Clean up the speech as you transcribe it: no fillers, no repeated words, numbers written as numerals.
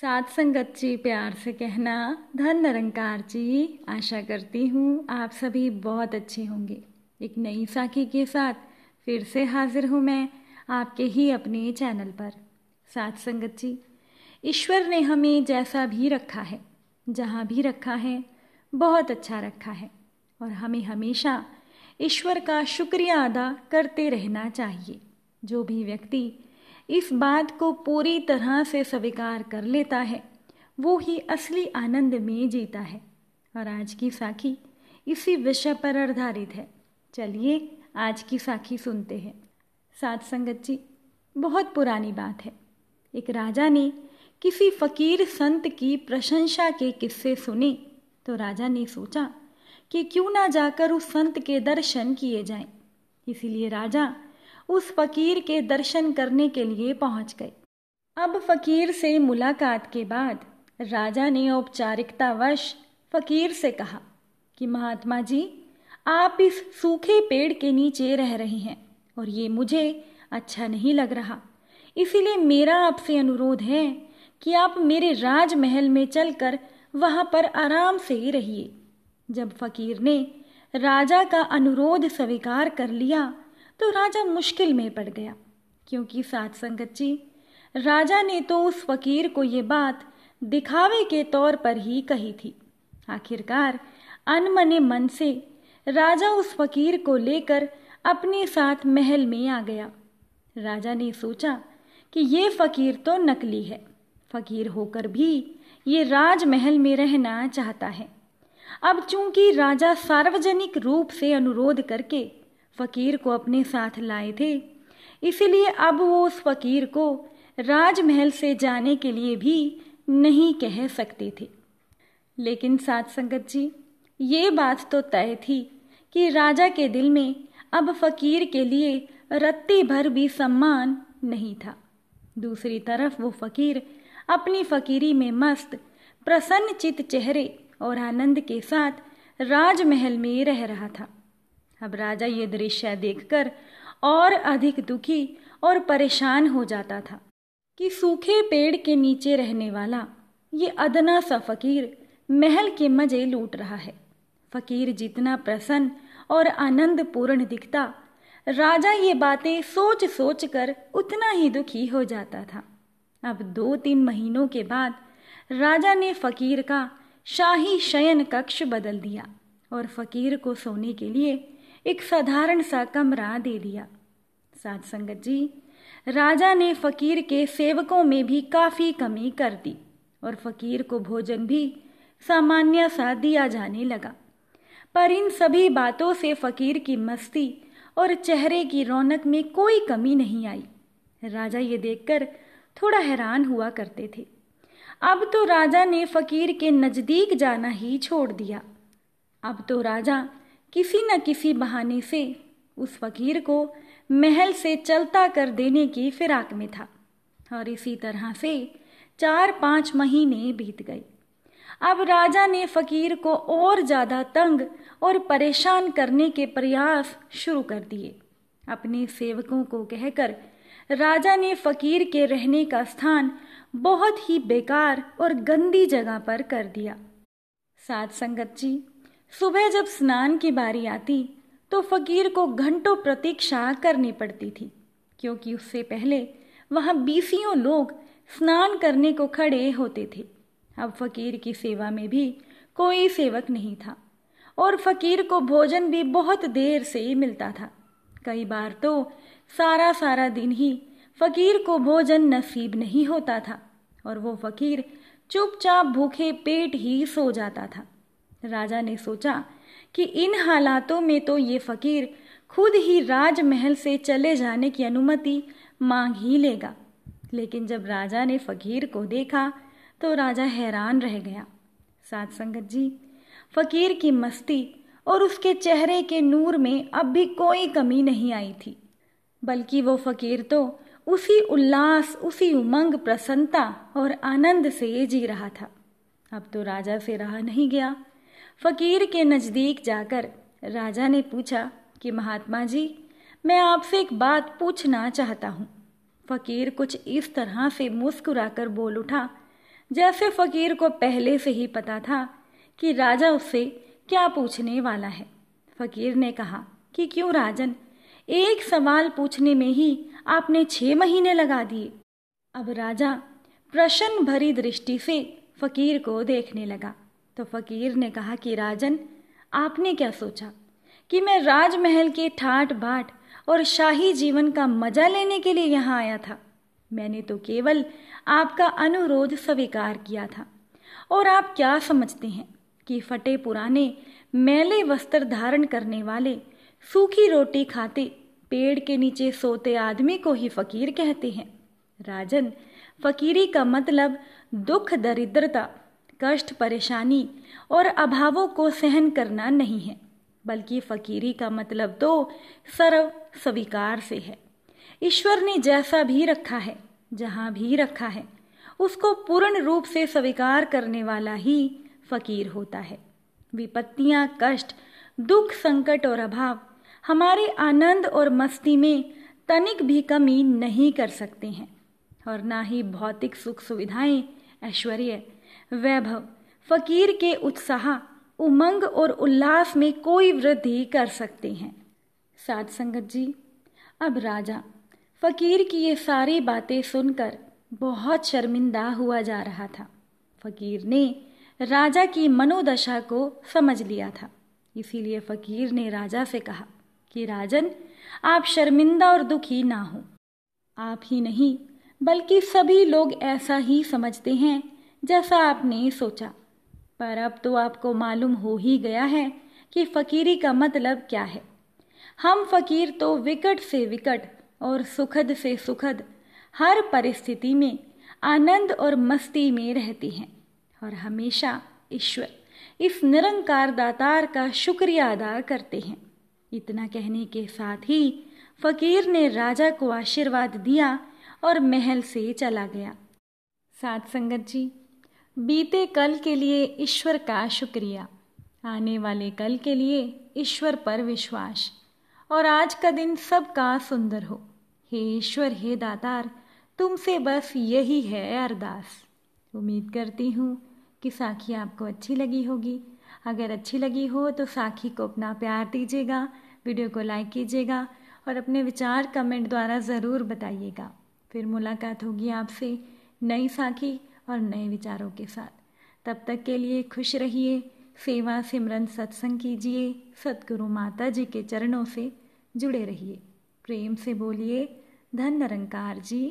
साथ संगत जी प्यार से कहना, धन निरंकार जी। आशा करती हूँ आप सभी बहुत अच्छे होंगे। एक नई साखी के साथ फिर से हाजिर हूँ मैं आपके ही अपने चैनल पर। साथ संगत जी, ईश्वर ने हमें जैसा भी रखा है, जहाँ भी रखा है, बहुत अच्छा रखा है और हमें हमेशा ईश्वर का शुक्रिया अदा करते रहना चाहिए। जो भी व्यक्ति इस बात को पूरी तरह से स्वीकार कर लेता है, वो ही असली आनंद में जीता है। और आज की साखी इसी विषय पर आधारित है। चलिए आज की साखी सुनते हैं। साथ संगत जी, बहुत पुरानी बात है। एक राजा ने किसी फकीर संत की प्रशंसा के किस्से सुने तो राजा ने सोचा कि क्यों ना जाकर उस संत के दर्शन किए जाएं। इसीलिए राजा उस फकीर के दर्शन करने के लिए पहुंच गए। अब फकीर से मुलाकात के बाद राजा ने औपचारिकतावश फकीर से कहा कि महात्मा जी, आप इस सूखे पेड़ के नीचे रह रहे हैं और ये मुझे अच्छा नहीं लग रहा। इसीलिए मेरा आपसे अनुरोध है कि आप मेरे राजमहल में चलकर वहां पर आराम से रहिए। जब फकीर ने राजा का अनुरोध स्वीकार कर लिया तो राजा मुश्किल में पड़ गया, क्योंकि साथ संगत जी, राजा ने तो उस फकीर को ये बात दिखावे के तौर पर ही कही थी। आखिरकार अनमने मन से राजा उस फकीर को लेकर अपने साथ महल में आ गया। राजा ने सोचा कि ये फकीर तो नकली है, फकीर होकर भी ये राजमहल में रहना चाहता है। अब चूंकि राजा सार्वजनिक रूप से अनुरोध करके फकीर को अपने साथ लाए थे, इसलिए अब वो उस फकीर को राजमहल से जाने के लिए भी नहीं कह सकते थे। लेकिन साथ संगत जी, ये बात तो तय थी कि राजा के दिल में अब फकीर के लिए रत्ती भर भी सम्मान नहीं था। दूसरी तरफ वो फकीर अपनी फकीरी में मस्त, प्रसन्नचित चेहरे और आनंद के साथ राजमहल में रह रहा था। अब राजा ये दृश्य देखकर और अधिक दुखी और परेशान हो जाता था कि सूखे पेड़ के नीचे रहने वाला ये अदना सा फकीर महल के मजे लूट रहा है। फकीर जितना प्रसन्न और आनंदपूर्ण दिखता, राजा ये बातें सोच सोच कर उतना ही दुखी हो जाता था। अब 2-3 महीनों के बाद राजा ने फकीर का शाही शयन कक्ष बदल दिया और फकीर को सोने के लिए एक साधारण सा कमरा दे दिया। साथ संगत जी, राजा ने फकीर के सेवकों में भी काफी कमी कर दी और फकीर को भोजन भी सामान्य सा दिया जाने लगा। पर इन सभी बातों से फकीर की मस्ती और चेहरे की रौनक में कोई कमी नहीं आई। राजा ये देखकर थोड़ा हैरान हुआ करते थे। अब तो राजा ने फकीर के नजदीक जाना ही छोड़ दिया। अब तो राजा किसी न किसी बहाने से उस फकीर को महल से चलता कर देने की फिराक में था और इसी तरह से 4-5 महीने बीत गए। अब राजा ने फकीर को और ज्यादा तंग और परेशान करने के प्रयास शुरू कर दिए। अपने सेवकों को कहकर राजा ने फकीर के रहने का स्थान बहुत ही बेकार और गंदी जगह पर कर दिया। साथ संगत जी, सुबह जब स्नान की बारी आती तो फकीर को घंटों प्रतीक्षा करनी पड़ती थी, क्योंकि उससे पहले वहां 20 लोग स्नान करने को खड़े होते थे। अब फकीर की सेवा में भी कोई सेवक नहीं था और फकीर को भोजन भी बहुत देर से मिलता था। कई बार तो सारा दिन ही फकीर को भोजन नसीब नहीं होता था और वो फकीर चुपचाप भूखे पेट ही सो जाता था। राजा ने सोचा कि इन हालातों में तो ये फकीर खुद ही राजमहल से चले जाने की अनुमति मांग ही लेगा। लेकिन जब राजा ने फकीर को देखा तो राजा हैरान रह गया। साथ संगत जी, फकीर की मस्ती और उसके चेहरे के नूर में अब भी कोई कमी नहीं आई थी, बल्कि वो फकीर तो उसी उल्लास, उसी उमंग, प्रसन्नता और आनंद से जी रहा था। अब तो राजा से रहा नहीं गया। फकीर के नजदीक जाकर राजा ने पूछा कि महात्मा जी, मैं आपसे एक बात पूछना चाहता हूँ। फकीर कुछ इस तरह से मुस्कुराकर बोल उठा जैसे फकीर को पहले से ही पता था कि राजा उससे क्या पूछने वाला है। फकीर ने कहा कि क्यों राजन, एक सवाल पूछने में ही आपने 6 महीने लगा दिए। अब राजा प्रश्न भरी दृष्टि से फकीर को देखने लगा तो फकीर ने कहा कि राजन, आपने क्या सोचा कि मैं राजमहल के ठाट बाट और शाही जीवन का मजा लेने के लिए यहाँ आया था? मैंने तो केवल आपका अनुरोध स्वीकार किया था। और आप क्या समझते हैं कि फटे पुराने मैले वस्त्र धारण करने वाले, सूखी रोटी खाते, पेड़ के नीचे सोते आदमी को ही फकीर कहते हैं? राजन, फकीरी का मतलब दुख, दरिद्रता, कष्ट, परेशानी और अभावों को सहन करना नहीं है, बल्कि फकीरी का मतलब तो सर्व स्वीकार से है। ईश्वर ने जैसा भी रखा है, जहाँ भी रखा है, उसको पूर्ण रूप से स्वीकार करने वाला ही फकीर होता है। विपत्तियां, कष्ट, दुख, संकट और अभाव हमारे आनंद और मस्ती में तनिक भी कमी नहीं कर सकते हैं और ना ही भौतिक सुख सुविधाएं, ऐश्वर्य, वैभव फकीर के उत्साह, उमंग और उल्लास में कोई वृद्धि कर सकते हैं। साध संगत जी, अब राजा फकीर की ये सारी बातें सुनकर बहुत शर्मिंदा हुआ जा रहा था। फकीर ने राजा की मनोदशा को समझ लिया था, इसीलिए फकीर ने राजा से कहा कि राजन, आप शर्मिंदा और दुखी ना हो। आप ही नहीं बल्कि सभी लोग ऐसा ही समझते हैं जैसा आपने सोचा। पर अब तो आपको मालूम हो ही गया है कि फकीरी का मतलब क्या है। हम फकीर तो विकट से विकट और सुखद से सुखद हर परिस्थिति में आनंद और मस्ती में रहते हैं और हमेशा ईश्वर, इस निरंकार दातार का शुक्रिया अदा करते हैं। इतना कहने के साथ ही फकीर ने राजा को आशीर्वाद दिया और महल से चला गया। साथ संगत जी, बीते कल के लिए ईश्वर का शुक्रिया, आने वाले कल के लिए ईश्वर पर विश्वास और आज का दिन सबका सुंदर हो। हे ईश्वर, हे दातार, तुमसे बस यही है अरदास। उम्मीद करती हूँ कि साखी आपको अच्छी लगी होगी। अगर अच्छी लगी हो तो साखी को अपना प्यार दीजिएगा, वीडियो को लाइक कीजिएगा और अपने विचार कमेंट द्वारा ज़रूर बताइएगा। फिर मुलाकात होगी आपसे नई साखी और नए विचारों के साथ। तब तक के लिए खुश रहिए, सेवा सिमरन सत्संग कीजिए, सतगुरु माता जी के चरणों से जुड़े रहिए। प्रेम से बोलिए धन निरंकार जी